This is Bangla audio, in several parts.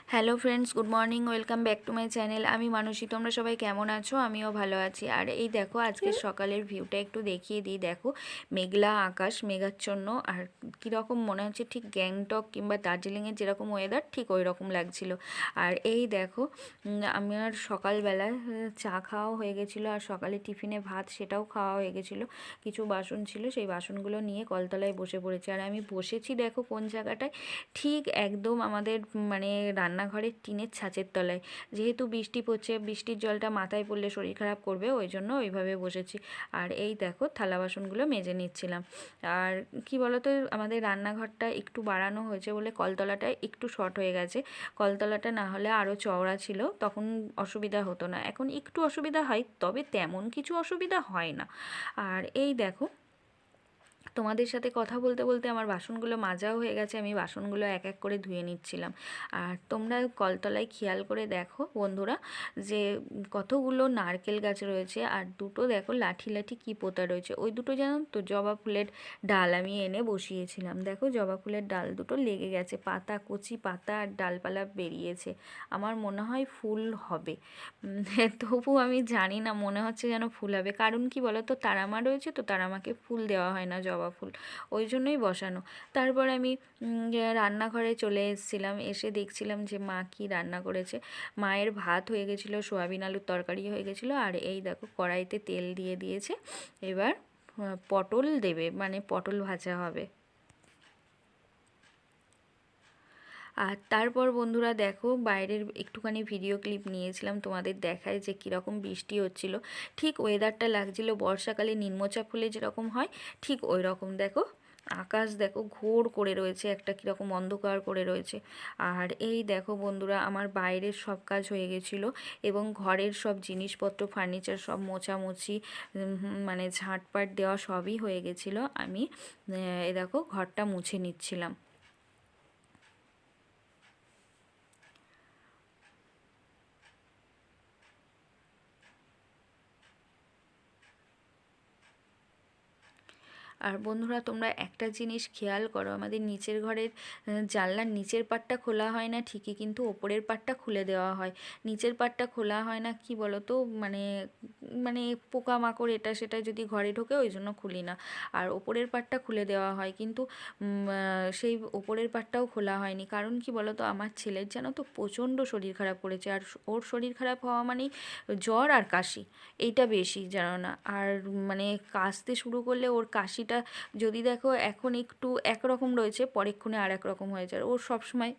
Hello friends, good morning, welcome back to my channel. আমি মানসী, তোমরা সবাই কেমন আছো? আমিও ভালো আছি। আর এই দেখো, আজকের সকালের ভিউটা একটু দেখিয়ে দিই। দেখো, মেঘলা আকাশ, মেঘাচ্ছন্ন, আর কীরকম মনে হচ্ছে ঠিক গ্যাংটক কিংবা দার্জিলিংয়ের যেরকম ওয়েদার ঠিক ওই রকম লাগছিল। আর এই দেখো, আমার সকালবেলা চা খাওয়াও হয়ে গেছিলো, আর সকালে টিফিনে ভাত সেটাও খাওয়া হয়ে গেছিলো। কিছু বাসন ছিল, সেই বাসনগুলো নিয়ে কলতলায় বসে পড়েছি। আর আমি বসেছি দেখো কোন জায়গাটায়, ঠিক একদম আমাদের মানে রান্নাঘরের টিনের ছাঁচের তলায়। যেহেতু বৃষ্টি পড়ছে, বৃষ্টির জলটা মাথায় পড়লে শরীর খারাপ করবে, ওই জন্য ওইভাবে বসেছি। আর এই দেখো, থালা বাসনগুলো মেজে নিচ্ছিলাম। আর কি বলতো, আমাদের রান্নাঘরটা একটু বাড়ানো হয়েছে বলে কলতলাটা একটু শর্ট হয়ে গেছে। কলতলাটা না হলে আরও চওড়া ছিল, তখন অসুবিধা হতো না। এখন একটু অসুবিধা হয়, তবে তেমন কিছু অসুবিধা হয় না। আর এই দেখো, তোমাদের সাথে কথা বলতে বলতে আমার বাসনগুলো মাজাও হয়ে গেছে, আমি বাসনগুলো এক এক করে ধুয়ে নিচ্ছিলাম। আর তোমরা কলতলায় খেয়াল করে দেখো বন্ধুরা, যে কতগুলো নারকেল গাছ রয়েছে, আর দুটো দেখো লাঠি লাঠি কী পোতা রয়েছে। ওই দুটো জানো তো জবা ফুলের ডাল আমি এনে বসিয়েছিলাম। দেখো জবা ফুলের ডাল দুটো লেগে গেছে, পাতা, কচি পাতা আর ডালপালা বেরিয়েছে। আমার মনে হয় ফুল হবে। তবু আমি জানি না, মনে হচ্ছে যেন ফুল হবে। কারণ কি বলো তো, তারামা রয়েছে তো, তারামাকে ফুল দেওয়া হয় না, জবা ফুল, ওই জন্যই বসানো। তারপর আমি রান্নাঘরে চলে এসেছিলাম, এসে দেখছিলাম যে মা কি রান্না করেছে। মায়ের ভাত হয়ে গেছিলো, সোয়াবিন আলুর তরকারি হয়ে গেছিলো, আর এই দেখো কড়াইতে তেল দিয়ে দিয়েছে। এবার পটল দেবে, মানে পটল ভাজা হবে। আর তারপর বন্ধুরা দেখো, বাইরের একটুখানি ভিডিও ক্লিপ নিয়েছিলাম, তোমাদের দেখায় যে কীরকম বৃষ্টি হচ্ছিল। ঠিক ওয়েদারটা লাগছিল বর্ষাকালে নিম্নচাপ হলে যেরকম হয়, ঠিক ওই রকম। দেখো আকাশ দেখো ঘোর করে রয়েছে, একটা কীরকম অন্ধকার করে রয়েছে। আর এই দেখো বন্ধুরা, আমার বাইরের সব কাজ হয়ে গেছিলো, এবং ঘরের সব জিনিসপত্র, ফার্নিচার সব মোছামুছি, মানে ঝাঁটপাট দেওয়া সবই হয়ে গেছিলো। আমি এই দেখো ঘরটা মুছে নিচ্ছিলাম। আর বন্ধুরা, তোমরা একটা জিনিস খেয়াল করো, আমাদের নিচের ঘরের জানলার নিচের পাটটা খোলা হয় না ঠিকই, কিন্তু ওপরের পাটটা খুলে দেওয়া হয়। নিচের পাটটা খোলা হয় না কি বলো তো, মানে মানে পোকামাকড় এটা সেটা যদি ঘরে ঢোকে, ওই জন্য খুলি না। আর ওপরের পাটটা খুলে দেওয়া হয়, কিন্তু সেই ওপরের পাটটাও খোলা হয়নি। কারণ কি বলো তো, আমার ছেলের জানো তো প্রচণ্ড শরীর খারাপ করেছে, আর ওর শরীর খারাপ হওয়া মানেই জ্বর আর কাশি, এইটা বেশি জানো না। আর মানে কাশতে শুরু করলে ওর কাশিটা যদি দেখো এখন একটু একরকম রয়েছে, পরেক্ষণে আর এক রকম হয়ে যায়। ওর সবসময়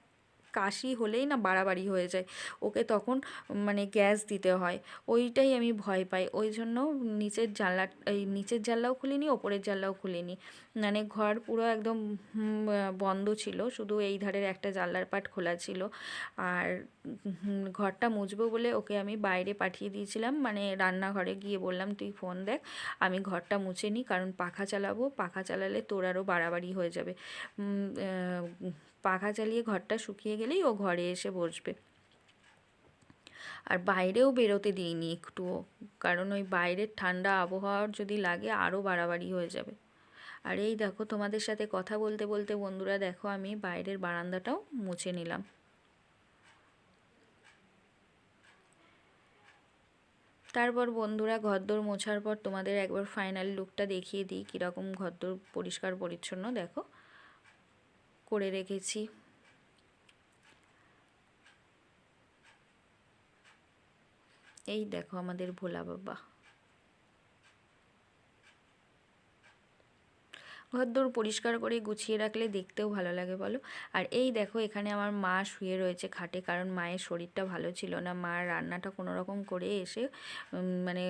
কাশি হলেই না বাড়াবাড়ি হয়ে যায়, ওকে তখন মানে গ্যাস দিতে হয়। ওইটাই আমি ভয় পাই, ওই জন্য নিচের জানলা, এই নিচের জানলাও খুলিনি, ওপরের জানলাও খুলিনি। মানে ঘর পুরো একদম বন্ধ ছিল, শুধু এই ধারের একটা জানলার পাট খোলা ছিল। আর ঘরটা মুছবো বলে ওকে আমি বাইরে পাঠিয়ে দিয়েছিলাম, মানে রান্নাঘরে গিয়ে বললাম তুই ফোন দেখ, আমি ঘরটা মুছে নিই, কারণ পাখা চালাবো, পাখা চালালে তোর আরও বাড়াবাড়ি হয়ে যাবে। পাখা চালিয়ে ঘরটা শুকিয়ে গেলেই ও ঘরে এসে বসবে। আর বাইরেও বেরোতে দিইনি একটুও, কারণ ওই বাইরের ঠান্ডা আবহাওয়ার যদি লাগে আরও বাড়াবাড়ি হয়ে যাবে। আর এই দেখো, তোমাদের সাথে কথা বলতে বলতে বন্ধুরা দেখো, আমি বাইরের বারান্দাটাও মুছে নিলাম। তারপর বন্ধুরা, ঘরদোর মোছার পর তোমাদের একবার ফাইনাল লুকটা দেখিয়ে দিই, কীরকম ঘরদোর পরিষ্কার পরিচ্ছন্ন দেখো করে রেখেছি। এই দেখো আমাদের ভোলা বাবা। ঘরদোর পরিষ্কার করে গুছিয়ে রাখলে দেখতেও ভালো লাগে বলো। আর এই দেখো, এখানে আমার মা শুয়ে রয়েছে খাটে, কারণ মায়ের শরীরটা ভালো ছিল না। মার রান্নাটা কোনো রকম করে এসে মানে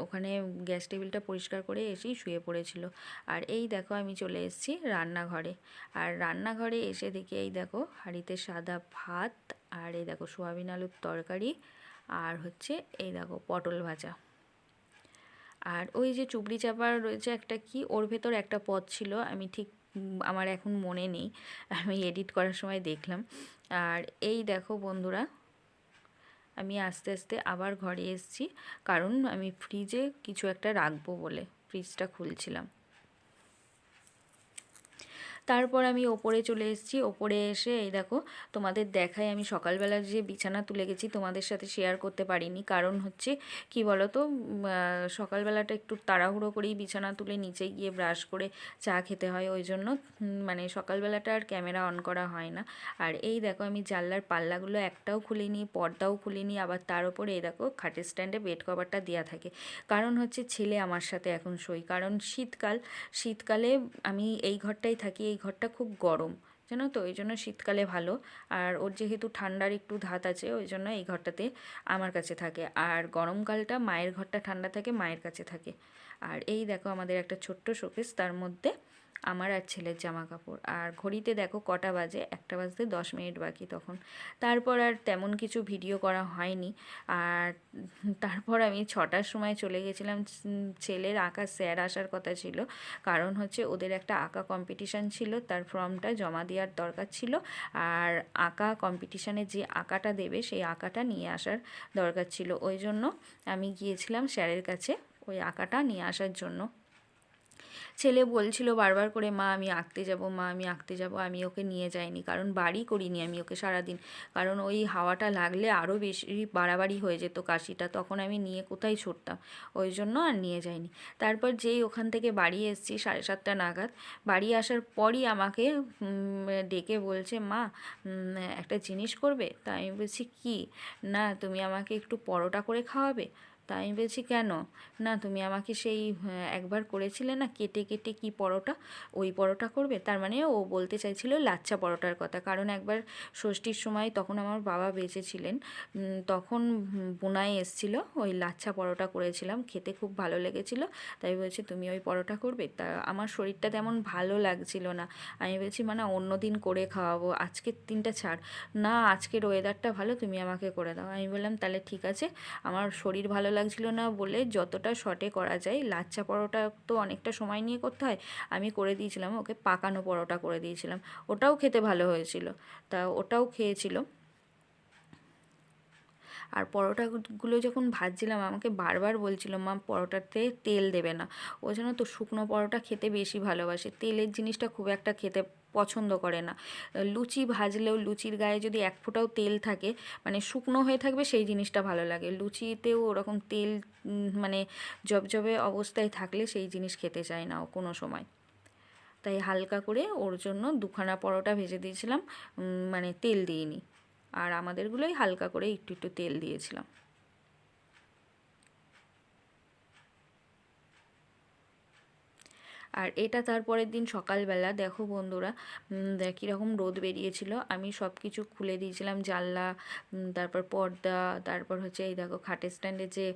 ওখানে গ্যাস টেবিলটা পরিষ্কার করে এসেই শুয়ে পড়েছিল। আর এই দেখো, আমি চলে এসেছি রান্নাঘরে। আর রান্নাঘরে এসে দেখি, এই দেখো হাঁড়িতে সাদা ভাত, আর এই দেখো সোয়াবিন আলুর তরকারি, আর হচ্ছে এই দেখো পটল ভাজা। আর ওই যে চুবড়ি চাপা রয়েছে একটা, কি ওর ভেতর একটা পদ ছিল, আমি ঠিক আমার এখন মনে নেই, আমি এডিট করার সময় দেখলাম। আর এই দেখো বন্ধুরা, আমি আস্তে আস্তে আবার ঘরে এসেছি, কারণ আমি ফ্রিজে কিছু একটা রাখবো বলে ফ্রিজটা খুলছিলাম। তারপর আমি ওপরে চলে এসেছি। ওপরে এসে এই দেখো তোমাদের দেখাই, আমি সকালবেলা যে বিছানা তুলে গেছি তোমাদের সাথে শেয়ার করতে পারিনি, কারণ হচ্ছে কি বলো তো, সকালবেলাটা একটু তাড়াহুড়ো করেই বিছানা তুলে নিচে গিয়ে ব্রাশ করে চা খেতে হয়, ওই জন্য মানে সকালবেলাটা আর ক্যামেরা অন করা হয় না। আর এই দেখো আমি জানলার পাল্লাগুলো একটাও খুলিনি, পর্দাও খুলিনি, আবার তার উপরে এই দেখো খাটের স্ট্যান্ডে বেড কভারটা দেওয়া থাকে, কারণ হচ্ছে ছেলে আমার সাথে এখন শোয়, কারণ শীতকালে আমি এই ঘরটাই থাকি, এই ঘরটা খুব গরম জানো তো, ওই জন্য শীতকালে ভালো। আর ওর যেহেতু ঠান্ডার একটু ধাত আছে, ওই জন্য এই ঘরটাতে আমার কাছে থাকে, আর গরমকালটা মায়ের ঘরটা ঠান্ডা থাকে, মায়ের কাছে থাকে। আর এই দেখো আমাদের একটা ছোট্ট শোকেস, তার মধ্যে আমার আর ছেলের জামা কাপড়। আর ঘড়িতে দেখো কটা বাজে, 1টা বাজতে 10 মিনিট বাকি তখন। তারপর আর তেমন কিছু ভিডিও করা হয়নি। আর তারপর আমি 6টার সময় চলে গেছিলাম, ছেলের আঁকা স্যার আসার কথা ছিল, কারণ হচ্ছে ওদের একটা আঁকা কম্পিটিশান ছিল, তার ফর্মটা জমা দেওয়ার দরকার ছিল, আর আঁকা কম্পিটিশানে যে আঁকাটা দেবে সেই আঁকাটা নিয়ে আসার দরকার ছিল, ওই জন্য আমি গিয়েছিলাম স্যারের কাছে ওই আঁকাটা নিয়ে আসার জন্য। ছেলে বলছিল বারবার করে, মা আমি আঁকতে যাব, মা আমি আঁকতে যাব, আমি ওকে নিয়ে যাইনি, কারণ বাড়ি করিনি আমি ওকে সারাদিন, কারণ ওই হাওয়াটা লাগলে আরও বেশি বাড়াবাড়ি হয়ে যেত কাশিটা, তখন আমি নিয়ে কোথায় ছুটতাম, ওই জন্য আর নিয়ে যাইনি। তারপর যেই ওখান থেকে বাড়ি এসেছি 7:30 নাগাদ, বাড়ি আসার পরই আমাকে ডেকে বলছে, মা একটা জিনিস করবে? তা আমি বলছি কী? না তুমি আমাকে একটু পরোটা করে খাওয়াবে। তা আমি বলছি কেন? না তুমি আমাকে সেই একবার করেছিলে না কেটে কেটে কি পরোটা, ওই পরোটা করবে। তার মানে ও বলতে চাইছিল লাচ্ছা পরোটার কথা, কারণ একবার ষষ্ঠীর সময় তখন আমার বাবা বেঁচে ছিলেন, তখন বোনাই এসেছিলো, ওই লাচ্ছা পরোটা করেছিলাম, খেতে খুব ভালো লেগেছিল। তাই বলছে তুমি ওই পরোটা করবে। তা আমার শরীরটা তেমন ভালো লাগছিল না, আমি বলছি মানে অন্য দিন করে খাওয়াবো, আজকের দিনটা ছাড়। না আজকের ওয়েদারটা ভালো, তুমি আমাকে করে দাও। আমি বললাম তাহলে ঠিক আছে। আমার শরীর ভালো লাগছিল না বলে যতটা শর্টে করা যায়, লাচ্ছা পরোটা তো অনেকটা সময় নিয়ে করতে হয়, আমি করে দিয়েছিলাম ওকে পাকানো পরোটা করে দিয়েছিলাম, ওটাও খেতে ভালো হয়েছিল। তা ওটাও খেয়েছিল। আর পরোটাগুলো যখন ভাজছিলাম আমাকে বারবার বলছিল, মা পরোটাতে তেল দেবে না, ও যেন তো শুকনো পরোটা খেতে বেশি ভালোবাসে, তেলের জিনিসটা খুব একটা খেতে পছন্দ করে না। লুচি ভাজলেও লুচির গায়ে যদি এক ফোঁটাও তেল থাকে, মানে শুকনো হয়ে থাকবে, সেই জিনিসটা ভালো লাগে। লুচিতেও ওরকম তেল মানে জবজবে অবস্থায় থাকলে সেই জিনিস খেতে চায় না ও কোনো সময়। তাই হালকা করে ওর জন্য 2খানা পরোটা ভেজে দিয়েছিলাম, মানে তেল দিইনি, আর আমাদেরগুলোই হালকা করে একটু একটু তেল দিয়েছিলাম। আর এটা তারপরের দিন সকালবেলা দেখো বন্ধুরা, কীরকম রোদ বেরিয়েছিল, আমি সব কিছু খুলে দিয়েছিলাম, জানলা, তারপর পর্দা, তারপর হচ্ছে এই দেখো খাটের স্ট্যান্ডে যে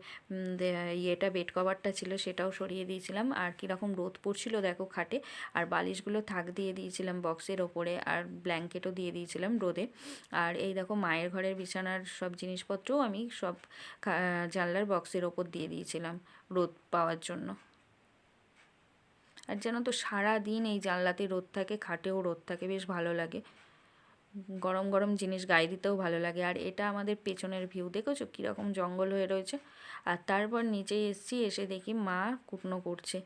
ইয়েটা বেড কভারটা ছিল সেটাও সরিয়ে দিয়েছিলাম। আর কীরকম রোদ পড়ছিল দেখো খাটে, আর বালিশগুলো থাক দিয়ে দিয়েছিলাম বক্সের ওপরে, আর ব্ল্যাঙ্কেটও দিয়ে দিয়েছিলাম রোদে। আর এই দেখো মায়ের ঘরের বিছানার সব জিনিসপত্রও আমি সব জানলার বক্সের ওপর দিয়ে দিয়েছিলাম রোদ পাওয়ার জন্য। আর জানো তো সারা দিন এই জানলাতে রোদ থাকে, খাটেও রোদ থাকে, বেশ ভালো লাগে, গরম গরম জিনিস গায়ে দিতেও ভালো লাগে। আর এটা আমাদের পেছনের ভিউ, দেখেছো কীরকম জঙ্গল হয়ে রয়েছে। আর তারপর নিচে এসেছি, এসে দেখি মা কুটনো করছে,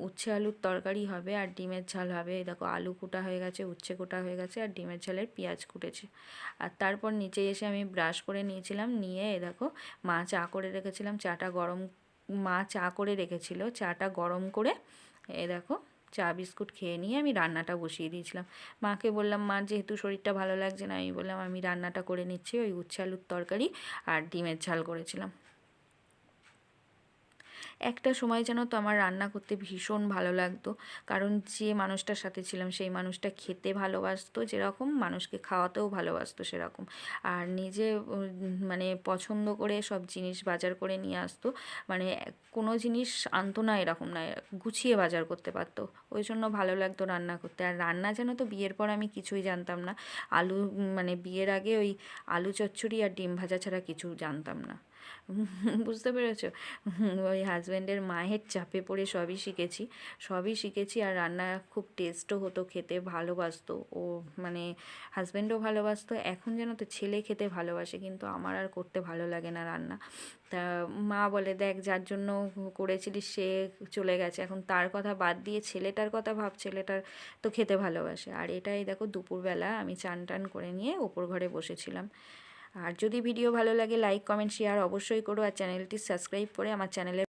উচ্ছে আলুর তরকারি হবে আর ডিমের ঝাল হবে। এই দেখো আলু কুটা হয়ে গেছে, উচ্ছে কোটা হয়ে গেছে, আর ডিমের ঝালের পেঁয়াজ কুটেছে। আর তারপর নিচে এসে আমি ব্রাশ করে নিয়েছিলাম, নিয়ে এ দেখো মা চা করে রেখেছিলাম, চাটা গরম, মা চা করে রেখেছিল, চাটা গরম করে এ দেখো চা বিস্কুট খেয়ে নিয়ে আমি রান্নাটা বসিয়ে দিয়েছিলাম। মাকে বললাম, মা যেহেতু শরীরটা ভালো লাগছে না, আমি বললাম আমি রান্নাটা করে নিচ্ছি, ওই উচ্ছে আলুর তরকারি আর ডিমের ঝাল করেছিলাম। একটা সময় যেন তো আমার রান্না করতে ভীষণ ভালো লাগতো, কারণ যে মানুষটার সাথে ছিলাম সেই মানুষটা খেতে ভালোবাসতো যেরকম, মানুষকে খাওয়াতেও ভালোবাসতো সেরকম, আর নিজে মানে পছন্দ করে সব জিনিস বাজার করে নিয়ে আসতো, মানে কোনো জিনিস আনতো না এরকম না, গুছিয়ে বাজার করতে পারতো, ওই জন্য ভালো লাগতো রান্না করতে। আর রান্না যেন তো বিয়ের পর আমি কিছুই জানতাম না, আলু মানে বিয়ের আগে ওই আলু চচ্চড়ি আর ডিম ভাজা ছাড়া কিছু জানতাম না। বুঝতে পেরেছো? ওই হাজব্যান্ডের মায়ের চাপে পড়ে সবই শিখেছি আর রান্না খুব টেস্টও হতো, খেতে ভালোবাসতো ও, মানে হাজব্যান্ডও ভালোবাসতো। এখন যেন তো ছেলে খেতে ভালোবাসে, কিন্তু আমার আর করতে ভালো লাগে না রান্না। তা মা বলে, দেখ যার জন্য করেছিলিস সে চলে গেছে, এখন তার কথা বাদ দিয়ে ছেলেটার কথা ভাব, ছেলেটার তো খেতে ভালোবাসে। আর এটাই দেখো দুপুরবেলা আমি চান টান করে নিয়ে ওপর ঘরে বসেছিলাম। আর যদি ভিডিও ভালো লাগে লাইক কমেন্ট শেয়ার অবশ্যই করো, আর চ্যানেলটি সাবস্ক্রাইব করে আমার চ্যানেলে